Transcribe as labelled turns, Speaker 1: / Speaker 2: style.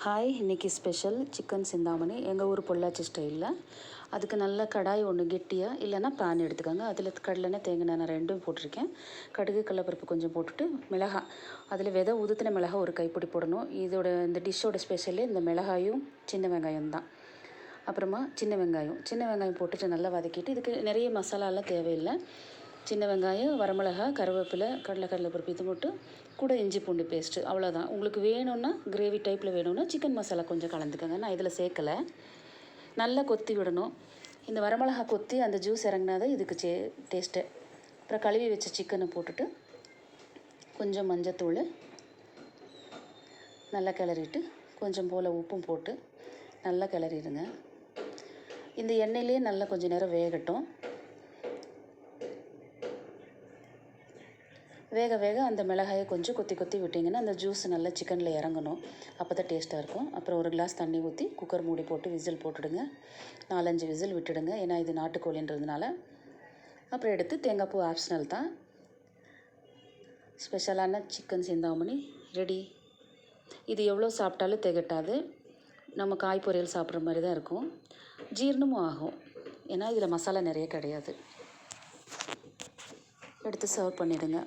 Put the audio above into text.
Speaker 1: Hi, இன்றைக்கி special chicken Chintamani எங்கள் ஊர் பொள்ளாச்சி ஸ்டைலில். அதுக்கு நல்ல கடாய் ஒன்று கெட்டியாக இல்லைன்னா பேன் எடுத்துக்கோங்க. அதில் கடலெண்ணெய் தேங்காய் நான் ரெண்டும் போட்டிருக்கேன். கடுகு கடலப்பருப்பு கொஞ்சம் போட்டுட்டு மிளகாய் அதில் விதை உதுத்தின மிளகாய் ஒரு கைப்பிடி போடணும். இந்த டிஷ்ஷோட ஸ்பெஷலே இந்த மிளகாயும் சின்ன வெங்காயம் தான். அப்புறமா சின்ன வெங்காயம் போட்டுட்டு நல்லா வதக்கிட்டு இதுக்கு நிறைய மசாலாலாம் தேவையில்லை. சின்ன வெங்காயம், வரமிளகாய், கருவேப்பிலை, கடலைப்பருப்பு இது மட்டும் கூட இஞ்சி பூண்டு பேஸ்ட்டு அவ்வளோதான். உங்களுக்கு வேணும்னா கிரேவி டைப்பில் வேணும்னா சிக்கன் மசாலா கொஞ்சம் கலந்துக்கோங்க. நான் இதில் சேர்க்கலை. நல்லா கொத்தி விடணும். இந்த வரமிளகாய் கொத்தி அந்த ஜூஸ் இறங்கினாதான் இதுக்கு டேஸ்ட்டு. அப்புறம் கழுவி வச்ச சிக்கனை போட்டுட்டு கொஞ்சம் மஞ்சத்தூள் நல்லா கிளறிட்டு கொஞ்சம் போல் உப்பும் போட்டு நல்லா கிளறிடுங்க. இந்த எண்ணெயிலே நல்லா கொஞ்சம் நேரம் வேகட்டும். வேக அந்த மிளகாயை கொஞ்சம் கொத்தி விட்டிங்கன்னா அந்த ஜூஸ் நல்லா சிக்கனில் இறங்கணும். அப்போ தான் டேஸ்ட்டாக இருக்கும். அப்புறம் ஒரு கிளாஸ் தண்ணி ஊற்றி குக்கர் மூடி போட்டு விசில் போட்டுடுங்க. 4-5 விசில் விட்டுடுங்க. ஏன்னா இது நாட்டுக்கோழின்றதுனால. அப்புறம் எடுத்து தேங்காய் பூ ஆப்ஷனல் தான். ஸ்பெஷலான சிக்கன் சிந்தாமணி ரெடி. இது எவ்வளோ சாப்பிட்டாலும் திகட்டாது. நம்ம காய் பொரியல் சாப்பிட்ற மாதிரி தான் இருக்கும். ஜீரணமும் ஆகும். ஏன்னா இதில் மசாலா நிறைய கிடையாது. எடுத்து சர்வ் பண்ணிவிடுங்க.